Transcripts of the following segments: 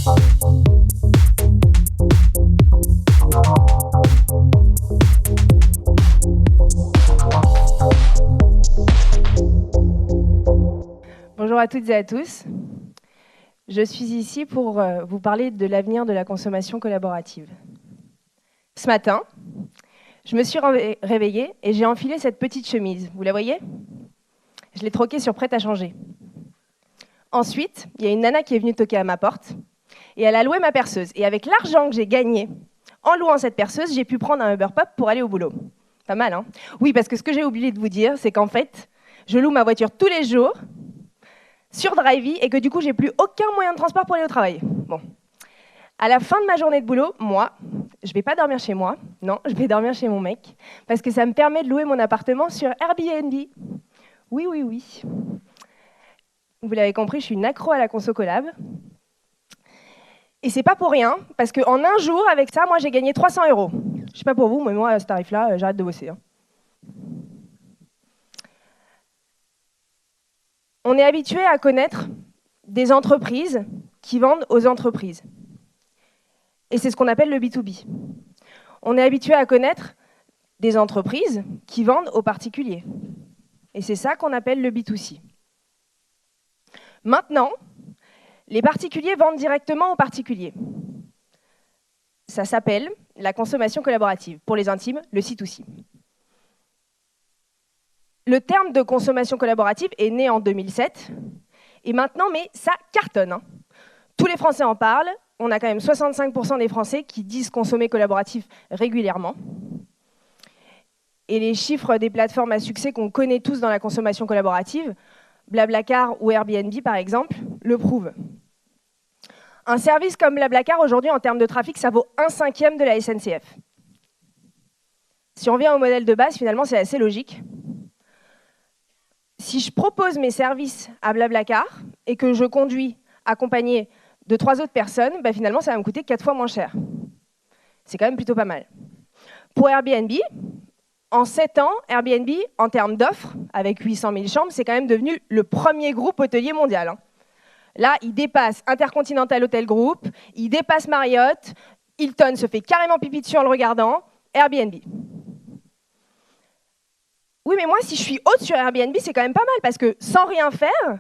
Bonjour à toutes et à tous. Je suis ici pour vous parler de l'avenir de la consommation collaborative. Ce matin, je me suis réveillée et j'ai enfilé cette petite chemise. Vous la voyez? Je l'ai troquée sur Prêt à changer. Ensuite, il y a une nana qui est venue toquer à ma porte et elle a loué ma perceuse. Et avec l'argent que j'ai gagné en louant cette perceuse, j'ai pu prendre un Uber Pop pour aller au boulot. Pas mal, hein? Oui, parce que ce que j'ai oublié de vous dire, c'est qu'en fait, je loue ma voiture tous les jours sur Drivey et que du coup, j'ai plus aucun moyen de transport pour aller au travail. Bon. À la fin de ma journée de boulot, moi, je vais pas dormir chez moi. Non, je vais dormir chez mon mec parce que ça me permet de louer mon appartement sur Airbnb. Oui, oui, oui. Vous l'avez compris, je suis une accro à la conso collab. Et c'est pas pour rien, parce qu'en un jour, avec ça, moi, j'ai gagné 300 €. Je sais pas pour vous, mais moi, à ce tarif-là, j'arrête de bosser. Hein. On est habitué à connaître des entreprises qui vendent aux entreprises. Et c'est ce qu'on appelle le B2B. On est habitué à connaître des entreprises qui vendent aux particuliers. Et c'est ça qu'on appelle le B2C. Maintenant, les particuliers vendent directement aux particuliers. Ça s'appelle la consommation collaborative. Pour les intimes, le C2C. Le terme de consommation collaborative est né en 2007. Et maintenant, mais ça cartonne. Hein. Tous les Français en parlent. On a quand même 65% des Français qui disent consommer collaboratif régulièrement. Et les chiffres des plateformes à succès qu'on connaît tous dans la consommation collaborative, Blablacar ou Airbnb par exemple, le prouvent. Un service comme Blablacar, aujourd'hui, en termes de trafic, ça vaut 1/5 de la SNCF. Si on revient au modèle de base, finalement, c'est assez logique. Si je propose mes services à Blablacar et que je conduis accompagné de 3 autres personnes, bah finalement, ça va me coûter 4 fois moins cher. C'est quand même plutôt pas mal. Pour Airbnb, en 7 ans, Airbnb, en termes d'offres, avec 800 000 chambres, c'est quand même devenu le premier groupe hôtelier mondial. Hein. Là, il dépasse Intercontinental Hotel Group, il dépasse Marriott, Hilton se fait carrément pipi dessus en le regardant, Airbnb. Oui, mais moi, si je suis hôte sur Airbnb, c'est quand même pas mal, parce que sans rien faire,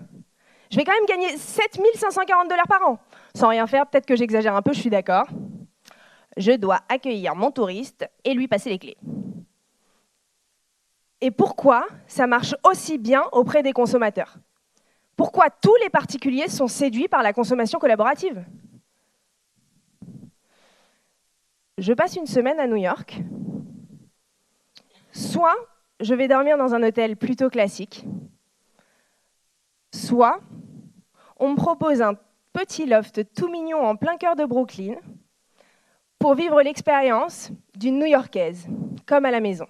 je vais quand même gagner 7 540 $ par an. Sans rien faire, peut-être que j'exagère un peu, je suis d'accord. Je dois accueillir mon touriste et lui passer les clés. Et pourquoi ça marche aussi bien auprès des consommateurs? Pourquoi tous les particuliers sont séduits par la consommation collaborative? Je passe une semaine à New York. Soit je vais dormir dans un hôtel plutôt classique, soit on me propose un petit loft tout mignon en plein cœur de Brooklyn pour vivre l'expérience d'une New-Yorkaise, comme à la maison.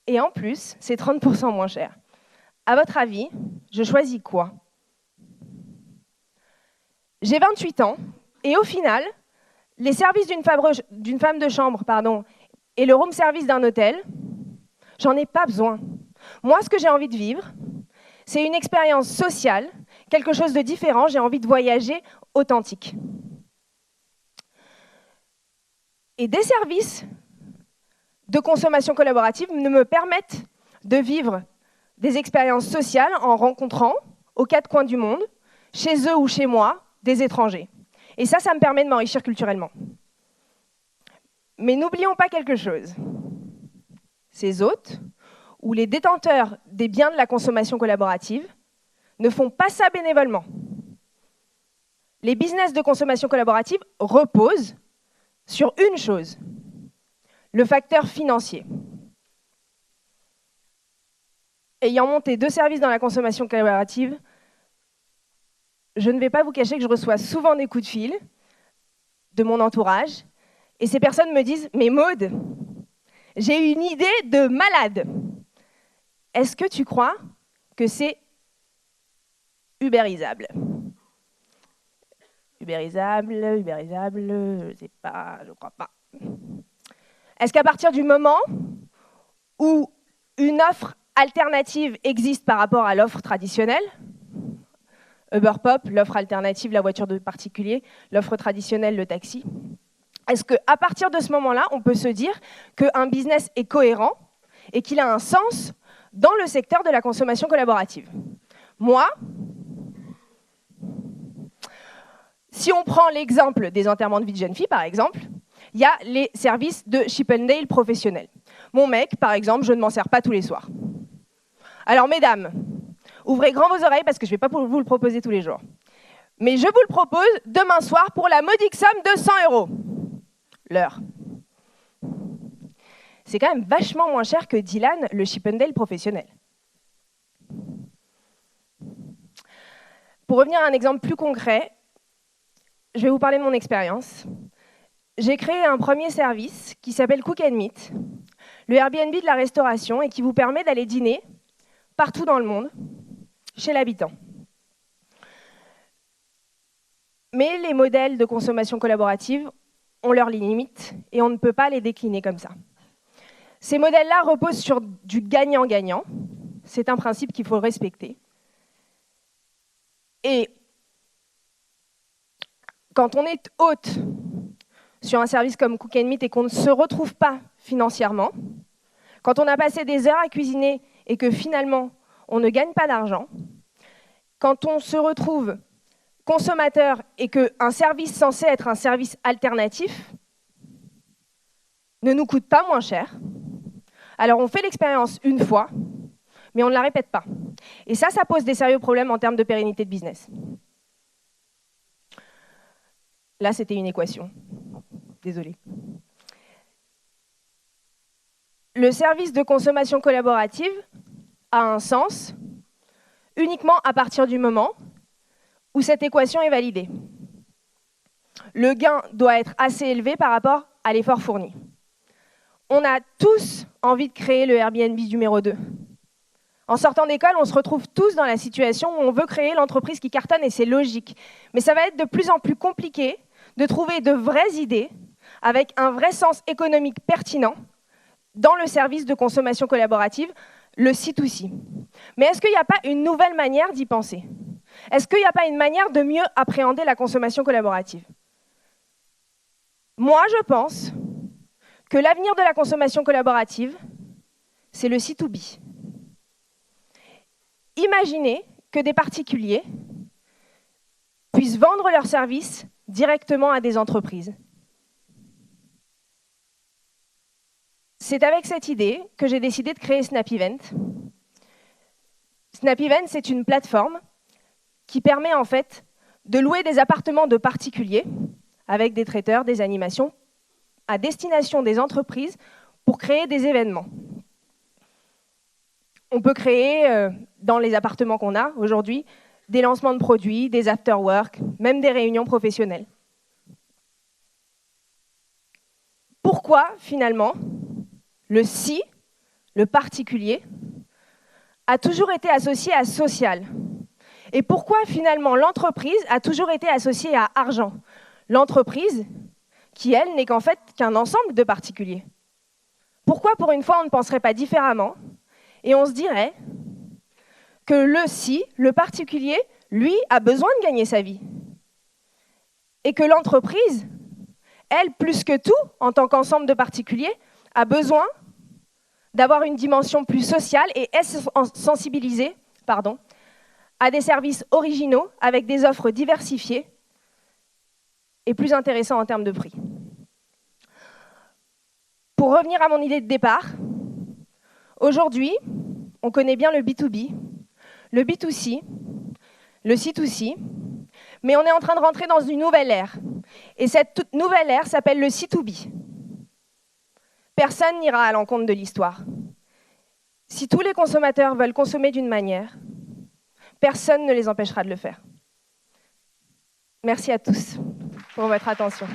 Et en plus, c'est 30% moins cher. À votre avis, je choisis quoi? J'ai 28 ans, et au final, les services d'une femme de chambre et le room service d'un hôtel, j'en ai pas besoin. Moi, ce que j'ai envie de vivre, c'est une expérience sociale, quelque chose de différent, j'ai envie de voyager authentique. Et des services de consommation collaborative me permettent de vivre des expériences sociales en rencontrant, aux 4 coins du monde, chez eux ou chez moi, des étrangers. Et ça me permet de m'enrichir culturellement. Mais n'oublions pas quelque chose. Ces hôtes, ou les détenteurs des biens de la consommation collaborative, ne font pas ça bénévolement. Les business de consommation collaborative reposent sur une chose, le facteur financier. Ayant monté 2 services dans la consommation collaborative, je ne vais pas vous cacher que je reçois souvent des coups de fil de mon entourage, et ces personnes me disent « Mais Maude, j'ai une idée de malade. Est-ce que tu crois que c'est ubérisable ?» Ubérisable, je sais pas, je crois pas. Est-ce qu'à partir du moment où une offre alternative existe par rapport à l'offre traditionnelle, Uber Pop, l'offre alternative, la voiture de particulier, l'offre traditionnelle, le taxi. Est-ce qu'à partir de ce moment-là, on peut se dire qu'un business est cohérent et qu'il a un sens dans le secteur de la consommation collaborative? Moi, si on prend l'exemple des enterrements de vie de jeunes filles, par exemple, il y a les services de Chip 'n Dale professionnels. Mon mec, par exemple, je ne m'en sers pas tous les soirs. Alors, mesdames, ouvrez grand vos oreilles parce que je ne vais pas vous le proposer tous les jours. Mais je vous le propose demain soir pour la modique somme de 100 € l'heure. C'est quand même vachement moins cher que Dylan, le Chip 'n Dale professionnel. Pour revenir à un exemple plus concret, je vais vous parler de mon expérience. J'ai créé un premier service qui s'appelle Cook & Meet, le Airbnb de la restauration, et qui vous permet d'aller dîner partout dans le monde, chez l'habitant. Mais les modèles de consommation collaborative ont leurs limites et on ne peut pas les décliner comme ça. Ces modèles-là reposent sur du gagnant-gagnant. C'est un principe qu'il faut respecter. Et quand on est hôte sur un service comme Cook & Meet et qu'on ne se retrouve pas financièrement, quand on a passé des heures à cuisiner et que finalement on ne gagne pas d'argent, quand on se retrouve consommateur et qu'un service censé être un service alternatif ne nous coûte pas moins cher, alors on fait l'expérience une fois, mais on ne la répète pas. Et ça pose des sérieux problèmes en termes de pérennité de business. Là, c'était une équation. Désolée. Le service de consommation collaborative a un sens uniquement à partir du moment où cette équation est validée. Le gain doit être assez élevé par rapport à l'effort fourni. On a tous envie de créer le Airbnb numéro 2. En sortant d'école, on se retrouve tous dans la situation où on veut créer l'entreprise qui cartonne et c'est logique. Mais ça va être de plus en plus compliqué de trouver de vraies idées avec un vrai sens économique pertinent dans le service de consommation collaborative, le C2C. Mais est-ce qu'il n'y a pas une nouvelle manière d'y penser? Est-ce qu'il n'y a pas une manière de mieux appréhender la consommation collaborative? Moi, je pense que l'avenir de la consommation collaborative, c'est le C2B. Imaginez que des particuliers puissent vendre leurs services directement à des entreprises. C'est avec cette idée que j'ai décidé de créer Snap Event. Snap Event, c'est une plateforme qui permet en fait de louer des appartements de particuliers avec des traiteurs, des animations, à destination des entreprises pour créer des événements. On peut créer, dans les appartements qu'on a aujourd'hui, des lancements de produits, des after-work, même des réunions professionnelles. Pourquoi, finalement, le si, le particulier, a toujours été associé à social? Et pourquoi, finalement, l'entreprise a toujours été associée à argent? L'entreprise, qui, elle, n'est qu'en fait qu'un ensemble de particuliers. Pourquoi, pour une fois, on ne penserait pas différemment et on se dirait que le si, le particulier, lui, a besoin de gagner sa vie. Et que l'entreprise, elle, plus que tout, en tant qu'ensemble de particuliers, a besoin d'avoir une dimension plus sociale et sensibilisée, à des services originaux avec des offres diversifiées et plus intéressants en termes de prix. Pour revenir à mon idée de départ, aujourd'hui, on connaît bien le B2B, le B2C, le C2C, mais on est en train de rentrer dans une nouvelle ère. Et cette nouvelle ère s'appelle le C2B. Personne n'ira à l'encontre de l'histoire. Si tous les consommateurs veulent consommer d'une manière, personne ne les empêchera de le faire. Merci à tous pour votre attention.